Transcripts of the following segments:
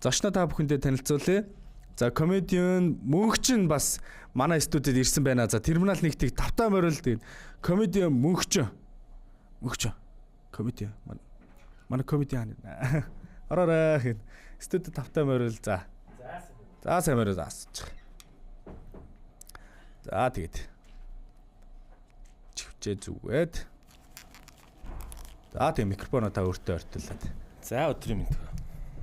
Зочноо та бүхэндээ танилцуулъя. За комедиан Мөнхчин бас манай студид ирсэн байна. За терминал 1-ийг тавтаа морилд комедиан Мөнхчин. Комедиан. Манай комедиан. Ороо студид тавтаа морил. За. За сайн морил заасч. За тэгээд чивчээ зүгээд. За тийм микрофоноо та өөртөө ортуулаад. За өдрийн мэнд.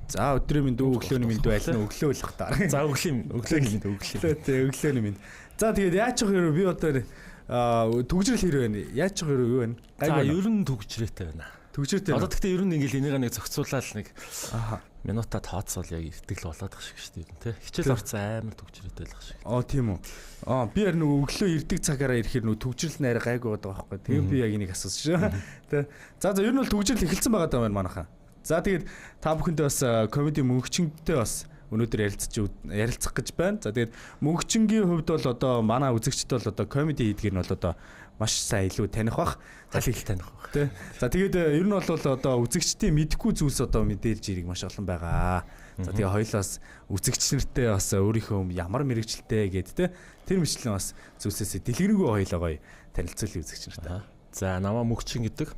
За өдрийн мэнд өглөөний мэнд байлна өглөө болох та. За өглөөний мэнд. Өглөөний мэнд. За тэгээд яаж явах вэ? Би одоо төгжрөл хэрэг байна. Яаж явах хэрэг юу байна? За ер нь төгжрээтэй байна. Төгжрээтэй. Одоо тэгтээ ер нь ингээл энийг нэг зохицуулаад нэг минутаа тооцоол яг иртгэл болоод их шиг шүү дээ. Хичээл орцсон амар төгжрээтэй байх шиг. Тийм үү. Би яг нөгөө өглөө ирдэг цагаараа ирэхээр нөгөө төгжрөл найраа гайгүй байгаа байхгүй. Тэгээд би яг энийг асуусан шүү. Тэ. За ер нь бол төгжрөл эхэлсэн байгаа даа манайхаа. За тэгээд та бүхэндээ бас комеди Мөнхчинтэй бас өнөөдөр ярилцах гэж байна. За тэгээд Мөнхчингийн хувьд бол одоо манай үзэгчд бол одоо комеди хийдгэр нь бол одоо маш сайн илүү таних бах. Халил таних бах. Тэ. За тэгээд ер нь бол одоо үзэгчдийн мэдэхгүй зүйлс одоо мэдээлж ирэх маш олон байгаа. За тэгээд хоёлаас үзэгч нартай бас өөрийнхөө ямар мэрэгчлээ гэд тэ. Тэр мэтлэн бас зүйлсээс дэлгэрэнгүй хоёлоо гоё танилцуулъя үзэгч нартай. За намаа Мөнхчин гэдэг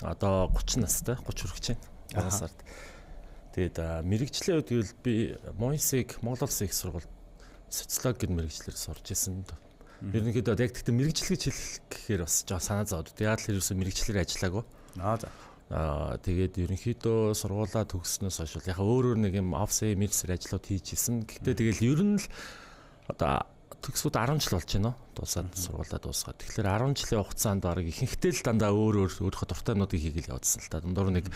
одоо 30 настай 30 хүрэх чинь. Сард. Тэгээд мэрэгжлийн үед гэвэл би Монсиг Монгол Улсын их сургууль социологи гэдэг мэрэгчлэр сурч ирсэн. Ерөнхийдөө яг тэгтээ мэрэгжил гэж хэлэх гэхээр бас жоо санаа зовд. Яг л ерөөсөө мэрэгчлэр ажиллаагүй. Тэгээд ерөнхийдөө сургуулаа төгснөөс хойш яг өөр нэг юм офсей мэрсэр ажлууд хийж исэн. Гэхдээ тэгэл ер нь л одоо төгсгүүд 10 жил болж байна. Дуусаад сургуулаа дуусгаад. Тэгэхээр 10 жилийн хугацаанд баг ихэнхдээ л дандаа өөрийнхөө дуртайнуудыг хийгээл явуулсан л та. Дундуур нэг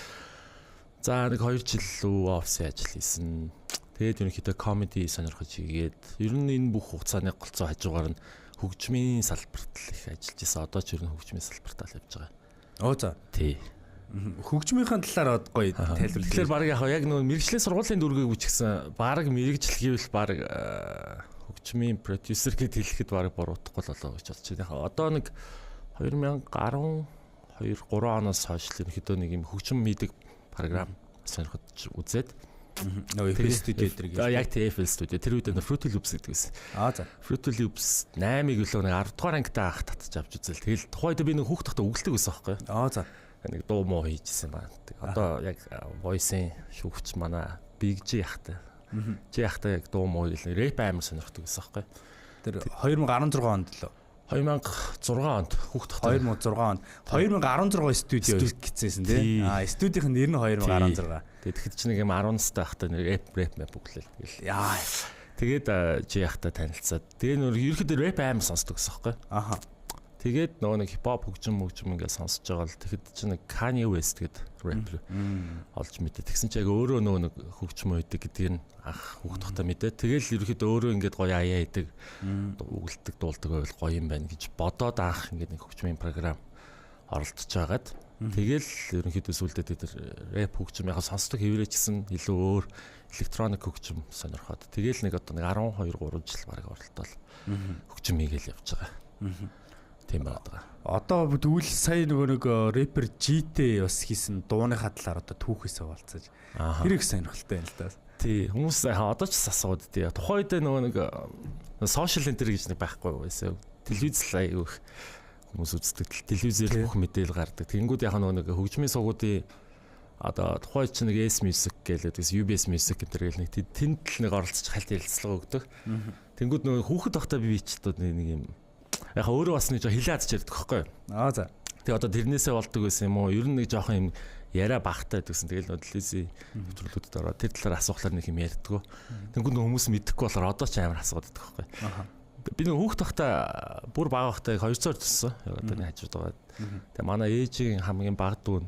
за нэг 2 жил лөө офис ажил хийсэн. Тэгээд ерөнхийдөө комеди сонирхож хийгээд ер нь энэ бүх хугацааны голцоо хажуугаар нь хөгжмийн салбарт л их ажиллаж байсан. Одоо ч ер нь хөгжмийн салбартаа л явж байгаа. За. Тий. Хөгжмийнхаа талаар гоё тайлбар. Тэгэхээр баг яг нөгөө мэрэгжлийн сургуулийн дүргийг үчигсэн баг мэрэгжил гэвэл баг хөгжмийн продюсер гэд хэлэхэд баг буруутахгүй л болоо гэж бодож байна. Одоо нэг 2012-3 оноос хойш ерөнхийдөө нэг юм хөгжим хийдэг програм сонирхож үзээд нөгөө FL Studio дээр гэж. Яг FL Studio тэр үед Fruity Loops гэдэг байсан. За. Fruity Loops 8-ыг өглөө нэг 10 дугаар ангитай ах татж авч үзэл. Тэгэл тухайд би нэг хүүхдтэй өгөлдөг байсан байхгүй. За. Нэг дуу муу хийжсэн байна. Одоо яг voice-ийн шүүгч манай Big G ахтай. G ахтай яг дуу муу хийл рэп амар сонирхдаг байсан байхгүй. Тэр 2016 онд л 2006 онд хүүхдтэй 2006 онд 2016 студио гиссэн тий. Студийн нэр нь 2016. Тэгэхэд чи нэг юм 10 настай байхдаа рэп бүглээл. Яа. Тэгээд G ахтай танилцаад. Тэгээ нөр ерөөхдөө рэп аим сонсдог гэсэн байхгүй. Тэгээд нөгөө нэг хипхоп хөгжим ингээд сонсож байгаа л тэгэхэд чи нэг Kanye West гэдэг рэпер олж мэдээ. Тэгсэн чи яг өөрөө нөгөө нэг хөгжим үйдэг гэдгийг ах хүүхдтэй мэдээ. Тэгэл ерөөхдөө өөрөө ингээд гоё аяа идэг өгөлдөг дуулдаг байвал гоё юм байна гэж бодоод ах ингээд нэг хөгжмийн програм оролдож байгаад тэгэл ерөнхийдөө сүлдээ тэр рэп хөгжим яг сонсдог хэврээ ч гэсэн илүү өөр электроник хөгжим сонирхоод тэгэл нэг одоо нэг 12 3 жил баг оролдоод хөгжим хийгээл явж байгаа. Тийм байна. Одоо тэгвэл сая нөгөө нэг рэпер G-тэй бас хийсэн дууныхаа талаар одоо түүхээс хаваалцаж хэрэг сонирхолтой байна л да. Тий хүмүүс одоо ч асууд тий. Тухайд нөгөө нэг сошиал энтер гэж нэг байхгүй байсан. Телевиз лайв их хүмүүс үздэг. Телевизээр бүх мэдээлэл гардаг. Тэнгүүд яг нөгөө нэг хөгжмийн сувгуудын одоо тухайд ч нэг S Music гэлээд UBS Music энтер гэл нэг тэнд л нэг оролцож хальт ярилцлага өгдөг. Тэнгүүд нөгөө хүүхэд байхдаа би ч одоо нэг юм яг өөрөө бас нэг жоо хилээд чаддаг байхгүй юу? За. Тэгээ одоо тэрнээсээ болдог байсан юм уу? Ер нь нэг жоохон юм яриа багтаад гэсэн. Тэгэл телевизийн нэвтрүүлгүүдэд ороод тэр талаар асуухлаар нэг юм ярьдгүү. Тэнгүүд хүмүүс мэдэхгүй болохоор одоо ч амар асуудаг байхгүй юу? Би нэг хүүхд тахта бүр бага байхдаа 200 төссөн. Яг одоо нэг хажууд байгаа. Тэгээ манай ээжийн хамгийн бага дүү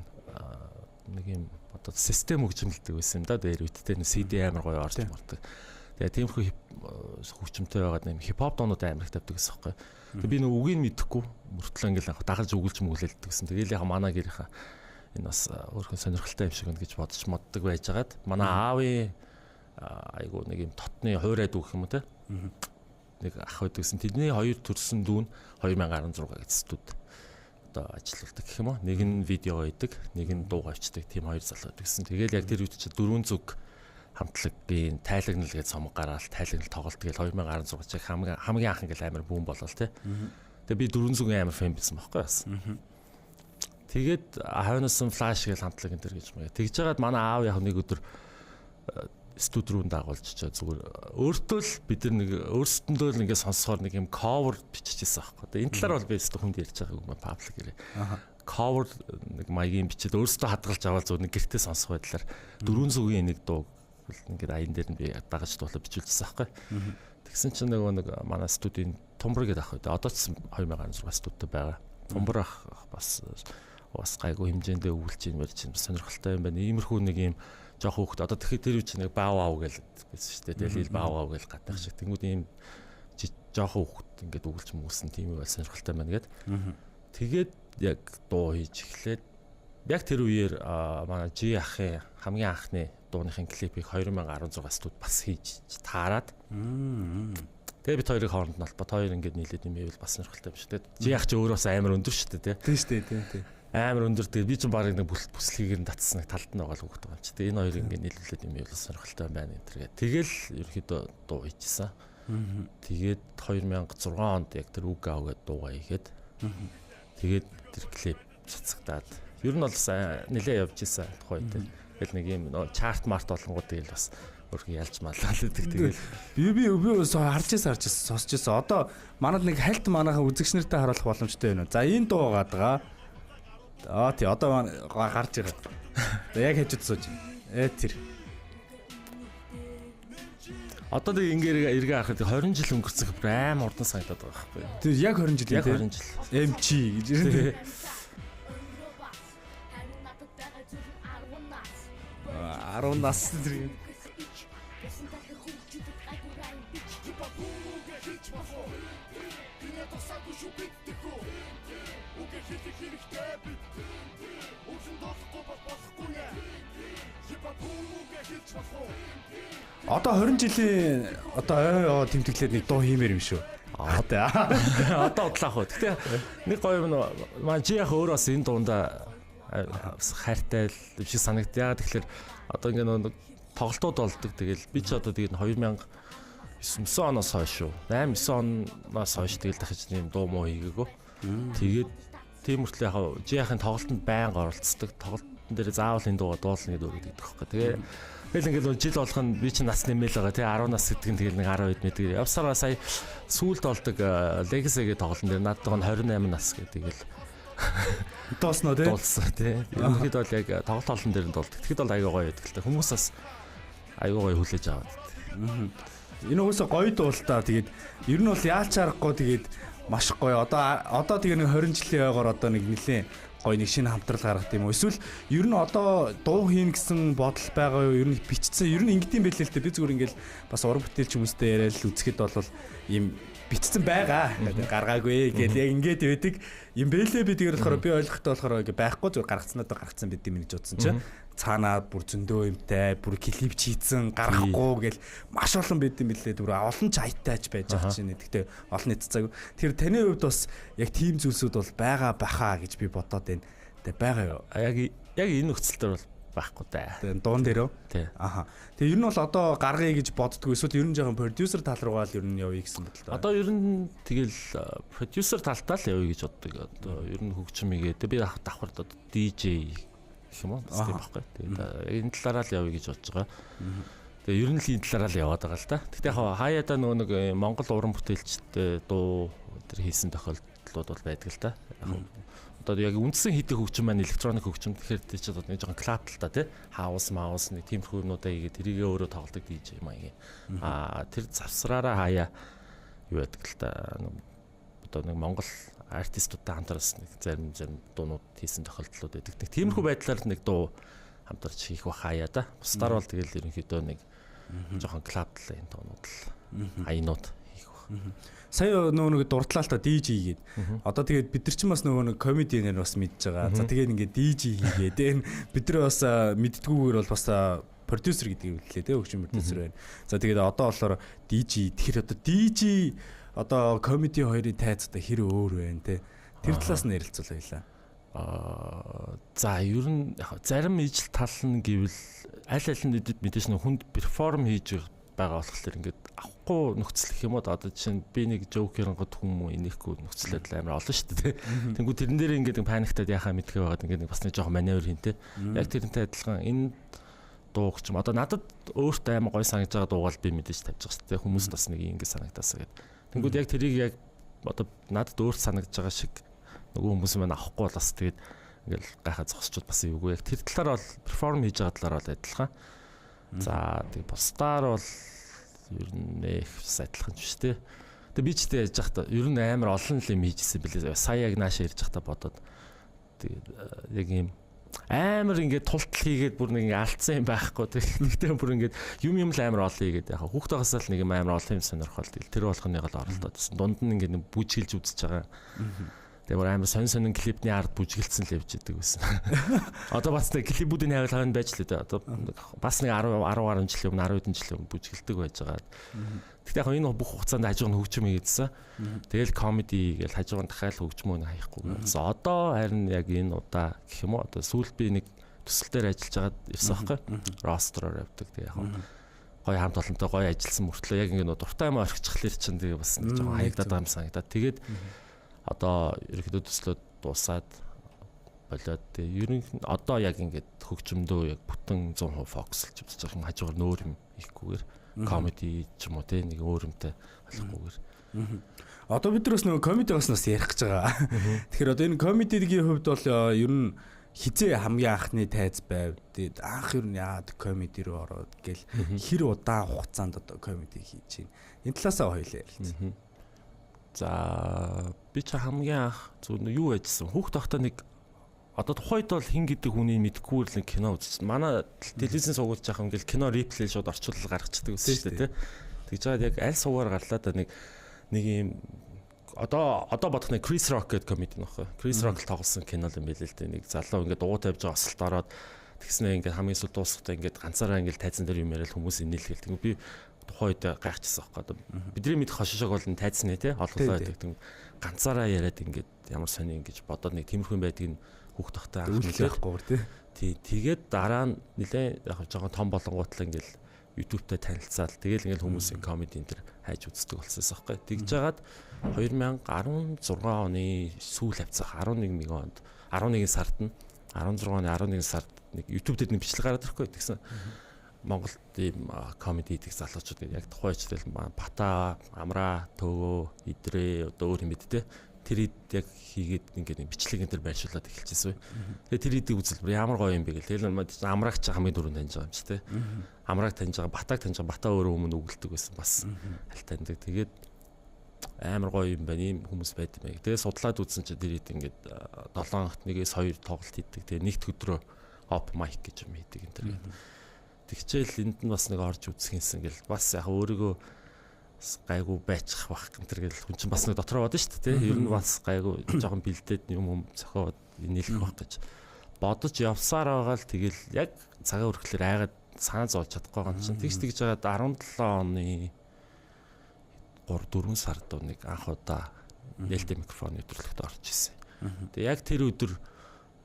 нэг юм одоо систем хөгжимлдэг байсан юм да. Дээр үттэй нэг CD амар гоё орж мардаг. Тэгээ тиймэрхүү хөгжимтэй байгаад нэг хипхоп доонууд амар их тавьдаг гэсэн байхгүй. Тэгээ би нэг үгийг мэдэхгүй мөртлөө ингээл дагарж өгүүлж мөглөлдөг гэсэн. Тэгээл яг манай гэрийнхаа энэ бас өөрхөн сонирхолтой юм шиг байна гэж бодож моддаг байжгаад манай аавын айгуу нэг юм тотны хуурайд өгөх юм уу те. Нэг ах байдаг гэсэн. Тэдний хоёр төрсөн дүү нь 2016 гэцтүүд одоо ажилладаг гэх юм уу. Нэг нь видео хийдэг, нэг нь дуу авчдаг. Тийм хоёр залуу байдаг гэсэн. Тэгээл яг тэр үед чи 4 зүг хамтлагийн тайлагнал гэж сомог гараад тайлагнал тоглолт гэж 2016 чиг хамгийн анх ингээл амар бүүн болол те. Тэгээ би 400 амар фэн байсан байхгүй бас. Тэгээд хойноос нь флаш гэж хамтлаг энэ төр гэж маяг. Тэгж жагаад манай аав яг нэг өдөр студ руу дагуулж чаа зүгээр өөртөө л бид нар нэг өөрсдөндөө л ингээд сонсохоор нэг юм cover биччихсэн байхгүй. Тэгээ энэ талаар бол би өөртөө хүнд ярьж байгаа юм паблик гэрээ. Cover нэг маягийн бичээд өөртөө хадгалж аваад зөв нэг гэртээ сонсох байдлаар 400-ийн нэг дуу ингээд аян дээр нь би дагаж дуулаа бичүүлчихсэн байхгүй. Тэгсэн чинь нэг манай студийн Тумбар гэдэг ах үү. Одоо ч 2016 студид байгаа. Тумбар ах бас гайгүй хэмжээндээ өвлж ийн барьж ийн сонирхолтой юм байна. Иймэрхүү нэг юм жоох хөөхт одоо тэгэхээр тэр үуч нэг баав гэж байсан шүү дээ. Тэгэл баав гэж гадах шиг. Тэнгүүд ийм жоох хөөхт ингээд өвлж мөсөн тийм үйл сонирхолтой байна гэд. Тэгээд яг дуу хийж эхлээд яг тэр үеэр манай Жи ахын хамгийн анхны дууныхын клипийг 2016 студ бас хийж таарад. Тэгээ бид хоёрын хооронд нь албат хоёр ингээд нийлээд юм байвал бас сонирхолтой юм шүү дээ. Жи ах чи өөрөөс амар өндөр шүү дээ. Тийм шүү дээ. Амар өндөр тэгээ би ч баг нэг бүслэгийг нь татсан нэг талд нь байгаа л хөвгт байгаа юм чи. Тэгээ энэ хоёрыг ингээд нийлүүлээд юм байвал сонирхолтой байна энэ тэргээ. Тэгэл ерөөхдөө дуу хийчихсэн. Тэгээд 2006 онд яг тэр үг авгээд дуугаа хийгээд тэгээд тэр клип цацагдаад ер нь бол нэлээ явж исэн тухай үед. Тэгэл нэг юм чарт март болонгууд тэгэл бас өөрхөн ялж маллаа л гэдэг. Тэгэл би харж ирсэн сонсч ирсэн. Одоо манад нэг хальт манайхан үзэгч нартай харуулах боломжтой байна. За энэ дуу байгаа. Тий одоо гарч ирээ. Яг хажууд сууж. Тэр. Одоо нэг ингээд эргээ харахад 20 жил өнгөрсөн хэрэг амар урдан санагдаад байгаа байхгүй юу? Тэр яг 20 жил. Яг 20 жил. MG гэж ирсэн. 10 нас зэрэг. Одоо 20 жилийн одоо тэмдэглээд нэг дуу хиймээр юм шүү. Одоо удлаах уу. Гэтэ нэг гоё юм маань чи яг өөрөө бас энэ дундаа хайртай л шиг санагдаа. Тэгэхээр одоо ингээ нэг тоглолтууд болдог. Тэгэл би ч одоо тэгээд 2009 оноос хойш шүү. 8 9 оноос хойш тэгэл дахиж нэм дуу муу хийгээгөө. Тэгээд тийм мөртлөө яг жи яхын тоглолтод байнга оролцдог. Тоглолтын дээр заавал энэ дуугаа дуулна гэдэг үг гэдэг байхгүй. Тэгээ тэгэл ингээд жил болох нь би чи нас нэмэл байгаа тий 10 нас гэдэг нь тэгэл нэг 10 хэд мэдэг. Явсараа сая сүүлд болдог Legacy-гийн тоглолтын дээр надад 28 нас гэдэг л дуусноо тий. Дуулсан тий. Ерөнхийд бол яг тоглолт олон дээр нь дуулдаг. Тэгэхэд бол аягүй гоё байдаг л та. Хүмүүс бас аягүй гоё хүлээж аваад. Энэ уусаа гоё дуултаа. Тэгээд ер нь бол яалч аргагүй тэгээд маш гоё. Одоо тэгээ нэг 20 жилийн ойгоор одоо нэг нэлийн гоё нэг шинэ хамтрал гаргах юм уу? Эсвэл ер нь одоо дуу хийн гэсэн бодол байгаа юу? Ер нь бичсэн. Ер нь ингэдэм байлээ л дээ. Би зүгээр ингээл бас уран бүтээлч хүмүүстэй яриад л үзэхэд бол ийм бичсэн байгаа. Гаргаагүй гэдэг яг ингээд байдаг. Юм бэлээ би тэгээд болохоор би ойлгохтой болохоор ингээ байхгүй зүгээр гаргацсан бид юм гэж бодсон чинь цаанаа бүр зөндөө юмтай, бүр клип хийцэн гаргахгүй гэл маш олон бид юм бэлээ. Бүр олон ч аятайч байж байгаа чинь. Гэхдээ олон нийццааг. Тэр таны хувьд бас яг тийм зүйлсүүд бол байгаа баха гэж би бодоод байна. Тэ байгаа юу? Яг энэ нөхцөлтөр бол байхгүй даа. Тэгээ дуун дээр үү? Тий. Аха. Тэгээ ер нь бол одоо гаргая гэж боддгоо эсвэл ер нь жоохон продюсер тал руугаа л ер нь явъя гэсэн бодлоо. Одоо ер нь тэгэл продюсер талтаа л явъя гэж боддог. Одоо ер нь хөгжмийгээ би давхар одоо DJ гэх юм уу? Бас тийм байхгүй. Тэгээд энэ талаараа л явъя гэж бодож байгаа. Тэгээ ер нь л энэ талаараа л яваад байгаа л да. Гэхдээ яг хаяада нөгөө нэг Монгол уран бүтээлчтэй дуу тэр хийсэн тохиолдлууд бол байдаг л да. Одоо яг үндсэн хийдэг хөгжим маань электроник хөгжим тэгэхээр тийч одоо нэг жоохон клаб л та тий хаус маус нэг тиймэрхүү юмудаа хийгээд тэрийгээ өөрөө тоглодог DJ маягийн тэр завсраараа хаяа юу байдаг л та одоо нэг Монгол артистуудтай хамтарсан нэг зарим дуунууд хийсэн тохиолдлууд байдаг. Нэг тиймэрхүү байдлаар нэг дуу хамтарч хийх бах хаяа да. Бусдаар бол тэгэл ерөнхийдөө нэг жоохон клаб л энэ дуунууд л хаянууд хийх бах. Сая нөгөө нэг дурдлаа л та DJ хийгээд. Одоо тэгээд бид нар ч бас нөгөө нэг комедианер бас мэдж байгаа. За тэгээд ингээд DJ хийгээд энэ бид нар бас мэддгүүгээр бол бас продюсер гэдэг юм лээ те хөгжим продюсер байна. За тэгээд одоо болохоор DJ тэгэхээр одоо DJ одоо комеди хоёрын тайз одоо хэр өөр вэ те. Тэр талаас нь ярилцуулъя. За ер нь зарим ижил тал нь гэвэл аль нь мэдээж нэг хүнд перформ хийж байгаа болохоор ингээд авахгүй нөхцөл гэх юм уу одоо жишээ нь би нэг жоокеронгод хүмүүс инехгүй нөхцөлөд амар олон шүү дээ. Тэнгүү тэрэн дээр ингээд паниктаад яхаа мэдгээ байгаад ингээд нэг бас нэг жоохон маневр хийнтэй. Яг тэрнтэй адилхан энэ дууг ч юм одоо надад өөртөө амар гой санагдж байгаа дуугаал би мэдээж тавьж байгаа шүү дээ. Хүмүүст бас нэг ингэ санагдаасаа гэдэг. Тэнгүүд яг тэрийг яг одоо надад өөрт санагдж байгаа шиг нөгөө хүмүүс маань авахгүй бол бас тэгээд ингээл гайхаа зогсчод бас юугүй яг тэр талаар бол перформ хийж байгаа талаар бол адилхан. За тэгээд бусдаар бол ер нь их адилхан ч биш те. Тэгээд би ч тэгээд яж захта ер нь амар олон юм хийжсэн билээ. Сая яг наашаа ирж захта бодоод тэгээд яг юм амар ингээд тултал хийгээд бүр нэг алдсан юм байхгүй. Тэгтээ бүр ингээд юм л амар олон хийгээд яхаа хүүхдээс л нэг юм амар олон юм сонирхол. Тэр болохыг л оролдоод байсан. Дунд нь ингээд бүжгэлж үзэж байгаа. Тэгээ бүр амар сонин клипний ард бүжгэлцсэн л явж идэг байсан. Одоо бас нэг клипүүдийн хайвал байж л дээ. Одоо бас нэг 10 гаруй жилийн өмнө 10 хэдэн жилийн өмнө бүжгэлдэг байж байгаа. Тэгтээ яг энэ бүх хугацаанд хажууг нь хөгжим хийгээдсэн. Тэгэл комеди гэж хажууг нь дахиад хөгжмөө хайхгүй. Одоо харин яг энэ удаа гэх юм уу одоо сүүлд би нэг төсөл дээр ажиллаж байгаад ирсэн байхгүй. Ростроор явдаг. Тэгээ яг гой хамт олонтой гой ажилласан мөртлөө яг ингэ дуртай юм орхичихлаар чинь тэгээ бас нэг жоохон хаягдаад байгаа юм санагдаад. Тэгээд одоо ерөөхдөө төслөд дуусаад болоод ер нь одоо яг ингээд хөгжмөдөө яг бүтэн 100% фокуслж үзэж байгаа юм хажуугаар нөөр юм хийхгүйгээр комеди ч юм уу те нэг өөр юмтай болохгүйгээр. Одоо бид нар бас нөгөө комеди баснаас ярих гэж байгаа. Тэгэхээр одоо энэ комедигийн хувьд бол ер нь хизээ хамгийн анхны тайз байв. Тэгээд анх ер нь яад комеди руу ороод гэл хэр удаан хугацаанд одоо комеди хийж байна. Энэ талаасаа хоёлаа ярилцъя. За би ч хамгийн анх зөв юу ажилласан. Хүүхд тахта нэг одоо тухайд бол хин гэдэг хүний мэдгүй л кино үзсэн. Манай телевизэн суугуулж байгаа ингээл кино реплей шууд орчуулал гаргацдаг гэсэн шүү дээ, тий. Тэгж жаад яг аль суугаар гарлаа да нэг юм одоо бодох нэг Chris Rock гэдэг комеди нөхгүй. Chris Rock л тоглосон кино юм байл л дээ. Нэг залуу ингээд дуу тавьж байгаа осолт ороод тэгснэ ингээд хамгийн сүүл дуусахтаа ингээд ганцаараа ингээд тайзан дээр юм яриад хүмүүс инээлгээл. Тэгвэл би тухайд гайхчихсан байхгүй. Бидний мэд хошишог бол тайзны тий олголоо байдаг. Тэг ганцаараа яриад ингээд ямар сони ингэж бодоод нэг тиймэрхүү байдаг нь хүүхд тахтай анх нэлээхгүй тий. Тэгээд дараа нь нэлээ яг жоохон том болонгуутлаа ингээл YouTube-тэй танилцаал. Тэгээл ингээл хүмүүсийн комеди энэ төр хайж үздэг болсоос байхгүй. Тэгж жагаад 2016 оны сүүл хавцах 11 онд 11 сард нь 16 оны 11 сард нэг YouTube дээр нэг бичлэг гараад ирэхгүй. Тэгсэн Монголд ийм комеди хийдэг залуучууд яг тухайн үедэл Бата, Амра, Төгөө, Идрээ одоо өөр юм бидтэй. Тэр яг хийгээд ингээд бичлэг энэ төр байршуулад эхэлчихсэн. Тэгээ тэр идийг үзэлбэр ямар гоё юм бэ гэл. Тэгэл Амраг ч хамгийн дөрөв таньж байгаа юм чи тэ. Амраг таньж байгаа, Батаг таньж байгаа. Бата өөрөө өмнө үгэлдэг байсан бас аль таньдаг. Тэгээд амар гоё юм байна. Ийм хүмүүс байд юм байна. Тэгээ судлаад үзсэн чи тэр ид ингээд 7 хоногт нэгээс 2 тоглолт хийдэг. Тэгээ нэгд өдрөө оп майк гэж юм хийдэг энэ төр. Тэгчээл энд нь бас нэг орж үзхийнсэн гэл бас яг өөрийгөө гайгүй байчих бах гэмтэр гэл хүн чинь бас нэг дотроо бодно шүү дээ тий. Ер нь бас гайгүй жоохон бэлдээд юм зохиод нийлэх бах гэж бодож явсаар байгаа л тэгэл яг цагаа өрхлөөр айгаад санаа зовж чадахгүй байгаа юм чинь. Тэгж жагаад 17 оны 3-4 сард нэг анх удаа нээлттэй микрофоны өдрөлгөд орж ирсэн. Тэгээ яг тэр өдөр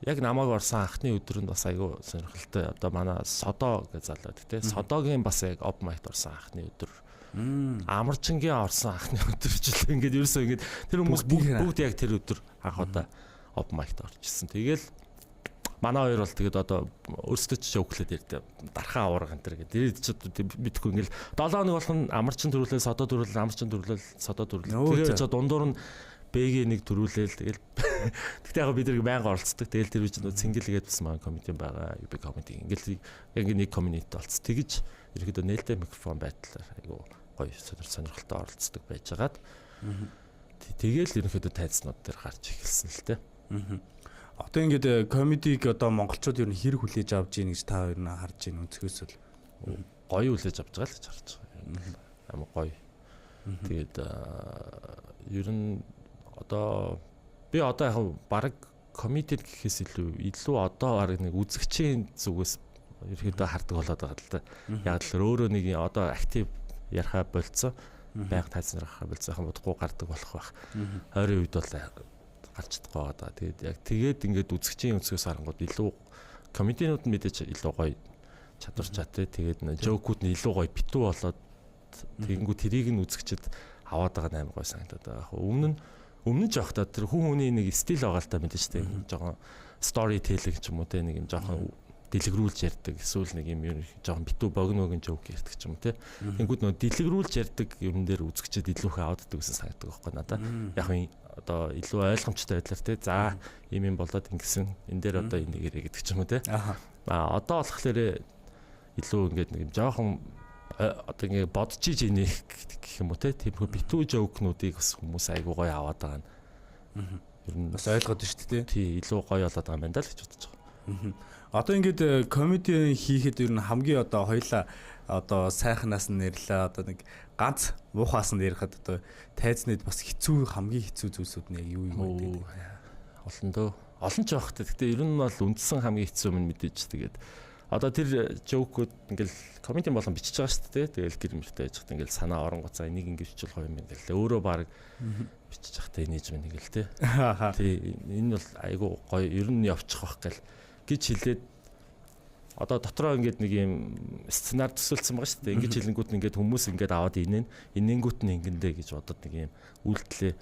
яг намайг орсон анхны өдөр нь бас айгүй сонирхолтой. Одоо манай Содо гэж залуу тий. Содогийн бас яг оп майкт орсон анхны өдөр. Амарчингийн орсон анхны өдөр ч л ингээд ерөөсөө ингээд тэр хүмүүс бүгд яг тэр өдөр анх удаа оп майкт орж ирсэн. Тэгэл манай хоёр бол тэгээд одоо өөрсдөө ч өглөөд ярьдаа дархаа аварга энэ төр гэдэг. Тэр ч мэдхгүй ингээд 7 хоног болох нь амарчин төрүүлээ, Содо төрүүлээ, амарчин төрүүлээ, Содо төрүүлээ. Тэгээд ч дундуур нь Бэгийн нэг төрүүлээл тэгэл тэгтээ яг бид нэг байнга оролцдог. Тэгэл тэр үеч нөө цэнгэлгээд бас маань комеди байгаа. UB комеди ингээл яг нэг комьюнити болц. Тэгэж ерөөдөө нээлттэй микрофон байдлаар айгу гоё сонирхолтой оролцдог байжгаад тэгээл ерөөдөө тайзнууд дээр гарч эхэлсэн л тэ. Одоо ингээд комедиг одоо монголчууд ер нь хэрэг хүлээж авч ийн гэж та хоёр нь харж ийн өнцгөөс л гоё хүлээж авч байгаа л гэж харж байгаа. Амар гоё. Тэгээд ер нь одоо би одоо яг баг комеди гэхээс илүү одоо баг нэг үзэгчийн зүгээс ерөөдөө хардаг болоод байгаа л да. Яг л өөрөө нэг одоо актив ярихаа болцсон. Байг тайзнарахаа болцсон юм бодохгүй гардаг болох байх. Ойрын үед бол гарч чадахгүй байгаа даа. Тэгээд яг ингээд үзэгчийн өнцгөөс харангууд илүү комединууд нь мэдээж илүү гоё чадвар чатай. Тэгээд жокууд нь илүү гоё битүү болоод тэгэнгүүт тэрийг нь үзэгчд аваад байгаа нь амар гоё санагдаад байгаа. Өмнө нь жоохтой тэр хүний нэг стил байгаа л та мэдээж тэ. Жохон story telling ч юм уу те нэг юм жохон дэлгэрүүлж ярьдаг эсвэл нэг юм жоохон битүү богиногийн жоок ярьдаг ч юм те. Тэнгүүд нөө дэлгэрүүлж ярьдаг юм дээр үзэгчд илүү их авддаг гэсэн санагддаг байхгүй надаа. Яг нь одоо илүү ойлгомжтой байдлаар те. За ийм юм болоод ингэсэн энэ дээр одоо энийг ярэ гэдэг ч юм уу те. Одоо болохоор илүү ингээд нэг юм жоохон одоо ингээд бодож иж энийг гэх юм уу те. Тиймэрхүү битүү жоокнуудыг бас хүмүүс айгуу гоё аваад байгаа нь. Ер нь бас ойлгоод байна шүү дээ. Тий, илүү гоё болоод байгаа юм байна л гэж бодож байгаа. Одоо ингээд комеди хийхэд ер нь хамгийн одоо хоёлаа одоо сайхнаас нь нэрлээ одоо нэг ганц муухаас нь ярихад одоо тайзнууд бас хамгийн хэцүү зүйлсүүд нь яг юу юм бэ? Олон дөө. Олон ч байх та. Гэтэ ер нь бол үндсэн хамгийн хэцүү юм мэдээж тэгээд одоо тэр жоокууд ингээл комеди болон бичиж байгаа шүү дээ. Тэгэл гэр мөртэй яж хат ингээл санаа оронгоцаа энийг ингэж бичих юм байна гэл. Өөрөө баг бичиж хахтай нээж мэн гэл те. Тий энэ бол айгу гоё ер нь явчих байх гэл гэж хэлээд одоо дотроо ингээд нэг юм сценар төсөөлсөн байгаа шүү дээ. Ингээд хэлэнгүүт нь ингээд хүмүүс ингээд аваад инээнгүүт нь ингэндэ гэж бодод нэг юм үйлдэлээ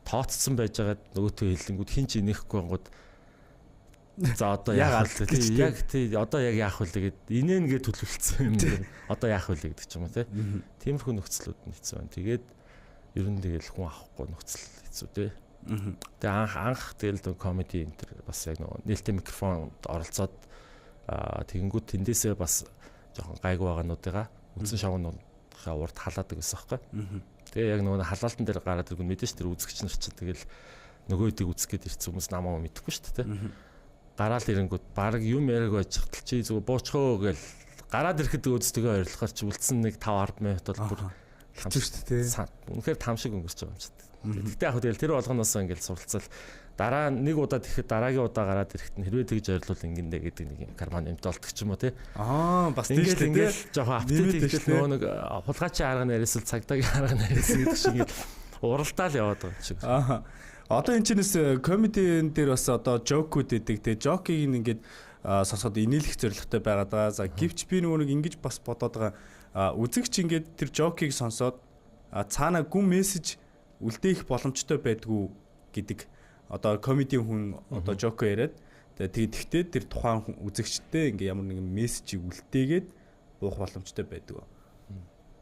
тооцсон байж байгаа нөгөөтөө хэлэнгүүт хин ч инехгүй ангууд за одоо яах вэ? Яг тий одоо яг яах вэ гэдэг инээнгээ төлөвлөсөн юм. Одоо яах вэ гэдэг ч юм уу те. Тиймэрхүү нөхцлүүд нь хэцүү байна. Тэгээд ер нь тэгэл хүн авахгүй нөхцөл хэцүү те. Тэгээ анх тэгэл комеди энэ төр бас яг нээлттэй микрофонд оролцоод тэгэнгүүт тэндээсээ бас жоохон гайгүй байгаануудыгаа үндсэн шоунуудынхаа урд халаадаг гэсэн байхгүй. Тэгээ яг нөгөө халаалтан дээр гараад иргэн мэдээж тэр үзэгч нар ч тэгэл нөгөөдийг үзэх гээд ирсэн хүмүүс намаа мэдэхгүй шүү дээ. Гараал ирэнгүүт баг юм яриаг байж хатал чи зүгээр буучхоо гэл гараад ирэхэд өөдсдөгөө ойрлохоор чи үлдсэн нэг 5-10 минут бол бүр хэцүү шүү дээ. Үнэхээр там шиг өнгөрч байгаа юм шиг. Тэгтээ яг тэгэл тэр болгоноос ингээл суралцал дараа нэг удаа тэгэхэд дараагийн удаа гараад ирэхэд нь хэрвээ тэгж ойрлол ингэндэ гэдэг нэг юм карман эмтэлдэг ч юм уу те. Бас тийм шүү дээ. Жоохон апдейт хийхэд нөгөө нэг хулгайчийн арга нэрээс цагтаагийн арга нэрээс гэдэг шиг ингээд уралдаал яваад байгаа юм шиг. Одоо энэ чинээс комедийн дээр бас одоо жокууд идэг те. Жокийг ингээд сонсоход инээлэх зорилготой байгаад байгаа. За гэвч би нөгөө нэг ингэж бас бодоод байгаа. Үзэгч ингээд тэр жокийг сонсоод цаана гүн мессеж үлдээх боломжтой байдгүй гэдэг одоо комедийн хүн одоо жоко яриад тэгэхдээ тэр тухайн үзэгчтэй ингээ ямар нэгэн мессежийг үлдээгээд уух боломжтой байдаг.